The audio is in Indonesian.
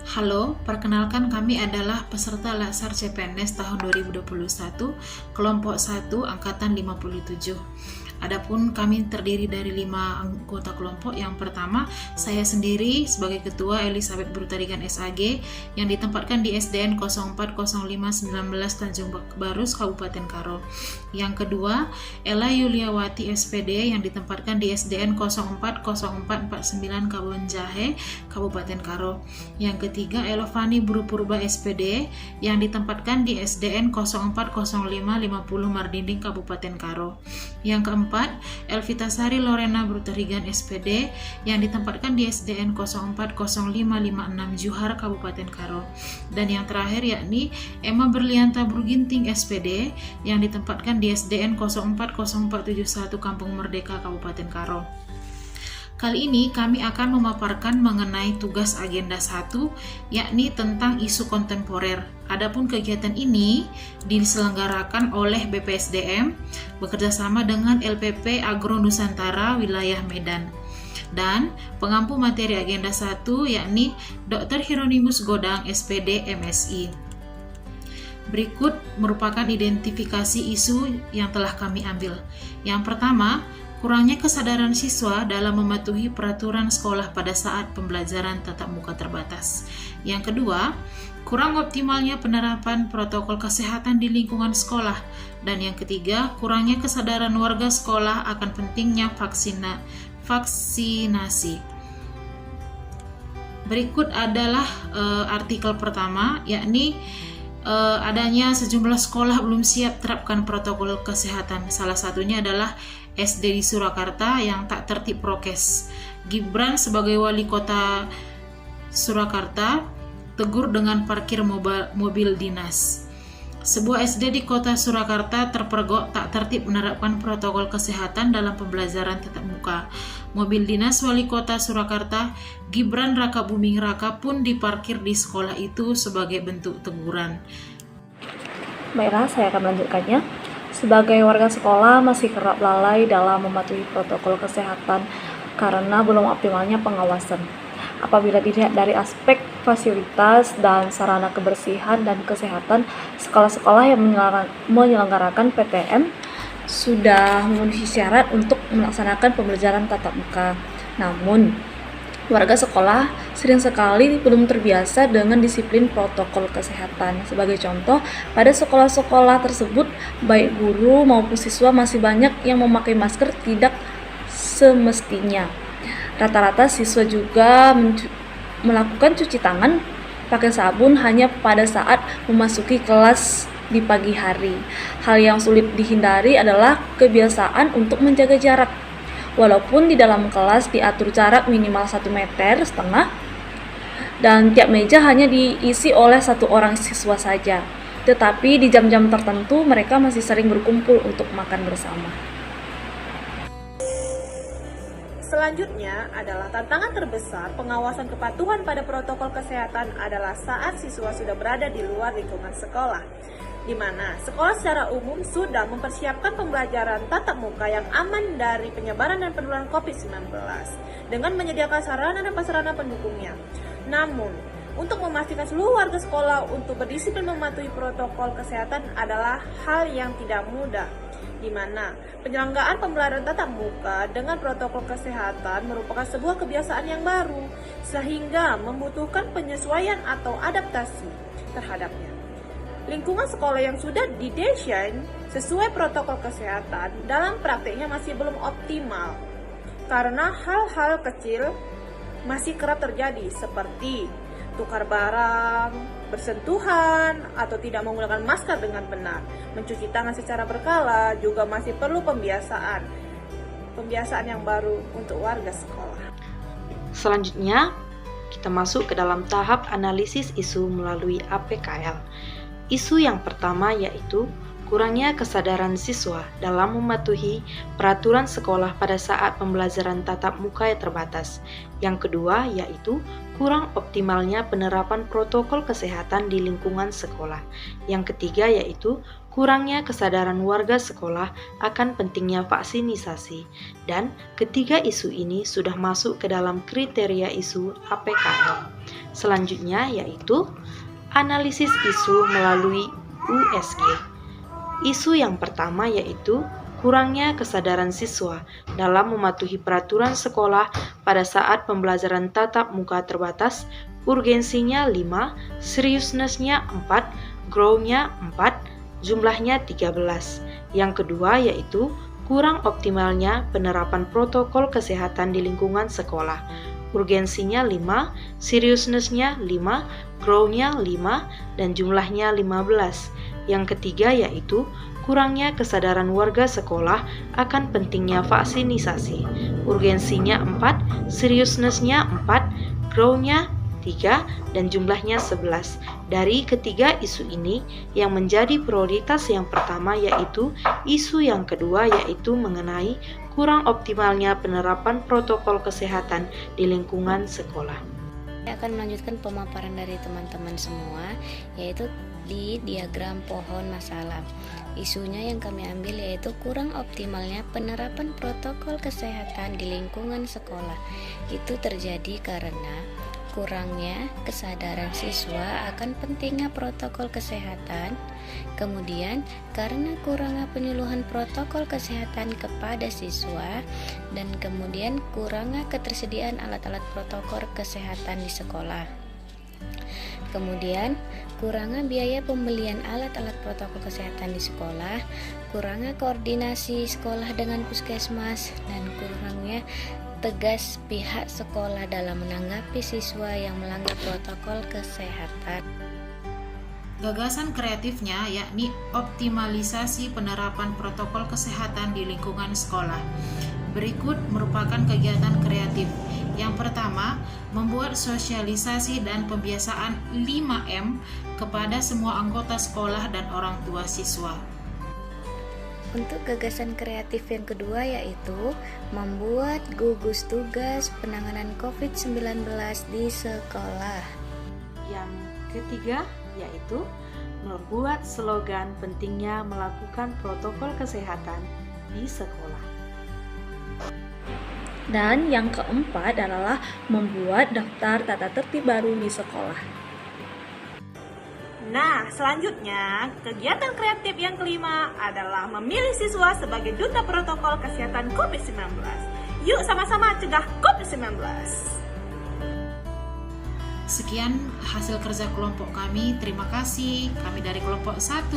Halo, perkenalkan kami adalah peserta Latsar CPNS tahun 2021, kelompok 1, angkatan 57. Adapun kami terdiri dari 5 anggota kelompok. Yang pertama, saya sendiri sebagai ketua Elizabeth Brutarigan SAG yang ditempatkan di SDN 040519 Tanjung Barus, Kabupaten Karo. Yang kedua, Ella Yuliawati SPD yang ditempatkan di SDN 040449 Kebon Jahe, Kabupaten Karo. Yang ketiga, Elovani Brupurba SPD yang ditempatkan di SDN 040550 Mardinding, Kabupaten Karo. Yang keempat, Elvita Sari Lorena Brutarigan SPD yang ditempatkan di SDN 040556 Juhar, Kabupaten Karo. Dan yang terakhir yakni Emma Berlianta Bruginting SPD yang ditempatkan di SDN 040471 Kampung Merdeka, Kabupaten Karo. Kali ini kami akan memaparkan mengenai tugas agenda 1, yakni tentang isu kontemporer. Adapun kegiatan ini diselenggarakan oleh BPSDM bekerjasama dengan LPP Agro Nusantara Wilayah Medan. Dan pengampu materi agenda 1 yakni Dr. Hieronymus Godang SPD MSI. Berikut merupakan identifikasi isu yang telah kami ambil. Yang pertama, kurangnya kesadaran siswa dalam mematuhi peraturan sekolah pada saat pembelajaran tatap muka terbatas. Yang kedua, kurang optimalnya penerapan protokol kesehatan di lingkungan sekolah. Dan yang ketiga, kurangnya kesadaran warga sekolah akan pentingnya vaksinasi. Berikut adalah artikel pertama, yakni adanya sejumlah sekolah belum siap terapkan protokol kesehatan. Salah satunya adalah SD di Surakarta yang tak tertib prokes. Gibran sebagai wali kota Surakarta tegur dengan parkir mobil dinas. Sebuah SD di kota Surakarta terpergok tak tertib menerapkan protokol kesehatan dalam pembelajaran tatap muka. Mobil dinas wali kota Surakarta, Gibran Raka Buming Raka, pun diparkir di sekolah itu sebagai bentuk teguran. Baiklah, saya akan melanjutkannya. Sebagai warga sekolah masih kerap lalai dalam mematuhi protokol kesehatan karena belum optimalnya pengawasan. Apabila dilihat dari aspek fasilitas dan sarana kebersihan dan kesehatan, sekolah-sekolah yang menyelenggarakan PTM sudah memenuhi syarat untuk melaksanakan pembelajaran tatap muka. Namun, warga sekolah sering sekali belum terbiasa dengan disiplin protokol kesehatan. Sebagai contoh, pada sekolah-sekolah tersebut, baik guru maupun siswa masih banyak yang memakai masker tidak semestinya. Rata-rata siswa juga melakukan cuci tangan pakai sabun hanya pada saat memasuki kelas di pagi hari. Hal yang sulit dihindari adalah kebiasaan untuk menjaga jarak. Walaupun di dalam kelas diatur jarak minimal 1,5 meter dan tiap meja hanya diisi oleh 1 orang siswa saja. Tetapi di jam-jam tertentu mereka masih sering berkumpul untuk makan bersama. Selanjutnya adalah tantangan terbesar pengawasan kepatuhan pada protokol kesehatan adalah saat siswa sudah berada di luar lingkungan sekolah, di mana sekolah secara umum sudah mempersiapkan pembelajaran tatap muka yang aman dari penyebaran dan penularan COVID-19 dengan menyediakan sarana dan prasarana pendukungnya. Namun, untuk memastikan seluruh warga sekolah untuk berdisiplin mematuhi protokol kesehatan adalah hal yang tidak mudah, di mana penyelenggaraan pembelajaran tatap muka dengan protokol kesehatan merupakan sebuah kebiasaan yang baru, sehingga membutuhkan penyesuaian atau adaptasi terhadapnya. Lingkungan sekolah yang sudah didesain sesuai protokol kesehatan dalam praktiknya masih belum optimal, karena hal-hal kecil masih kerap terjadi seperti tukar barang, bersentuhan, atau tidak menggunakan masker dengan benar. Mencuci tangan secara berkala juga masih perlu pembiasaan yang baru untuk warga sekolah. Selanjutnya, kita masuk ke dalam tahap analisis isu melalui APKL. Isu yang pertama yaitu kurangnya kesadaran siswa dalam mematuhi peraturan sekolah pada saat pembelajaran tatap muka yang terbatas. Yang kedua yaitu kurang optimalnya penerapan protokol kesehatan di lingkungan sekolah. Yang ketiga yaitu kurangnya kesadaran warga sekolah akan pentingnya vaksinasi. Dan ketiga isu ini sudah masuk ke dalam kriteria isu APKL. Selanjutnya yaitu analisis isu melalui USG. Isu yang pertama yaitu kurangnya kesadaran siswa dalam mematuhi peraturan sekolah pada saat pembelajaran tatap muka terbatas. Urgensinya 5, seriousness-nya 4, grow-nya 4, jumlahnya 13. Yang kedua yaitu kurang optimalnya penerapan protokol kesehatan di lingkungan sekolah. Urgensinya 5, seriousness-nya 5, grow-nya 5, dan jumlahnya 15. Yang ketiga yaitu kurangnya kesadaran warga sekolah akan pentingnya vaksinisasi. Urgensinya 4, seriousness-nya 4, grow-nya 3, dan jumlahnya 11. Dari ketiga isu ini, yang menjadi prioritas yang pertama yaitu isu yang kedua yaitu mengenai kurang optimalnya penerapan protokol kesehatan di lingkungan sekolah. Saya akan melanjutkan pemaparan dari teman-teman semua, yaitu di diagram pohon masalah. Isunya yang kami ambil yaitu kurang optimalnya penerapan protokol kesehatan di lingkungan sekolah. Itu terjadi karena kurangnya kesadaran siswa akan pentingnya protokol kesehatan, kemudian karena kurangnya penyuluhan protokol kesehatan kepada siswa, dan kemudian kurangnya ketersediaan alat-alat protokol kesehatan di sekolah. Kemudian kurangnya biaya pembelian alat-alat protokol kesehatan di sekolah, kurangnya koordinasi sekolah dengan puskesmas, dan kurangnya tegas pihak sekolah dalam menanggapi siswa yang melanggar protokol kesehatan. Gagasan kreatifnya yakni optimalisasi penerapan protokol kesehatan di lingkungan sekolah. Berikut merupakan kegiatan kreatif. Yang pertama, membuat sosialisasi dan pembiasaan 5M kepada semua anggota sekolah dan orang tua siswa. Untuk gagasan kreatif yang kedua yaitu membuat gugus tugas penanganan COVID-19 di sekolah. Yang ketiga yaitu membuat slogan pentingnya melakukan protokol kesehatan di sekolah. Dan yang keempat adalah membuat daftar tata tertib baru di sekolah. Nah, selanjutnya, kegiatan kreatif yang kelima adalah memilih siswa sebagai duta protokol kesehatan COVID-19. Yuk sama-sama cegah COVID-19. Sekian hasil kerja kelompok kami. Terima kasih. Kami dari kelompok 1.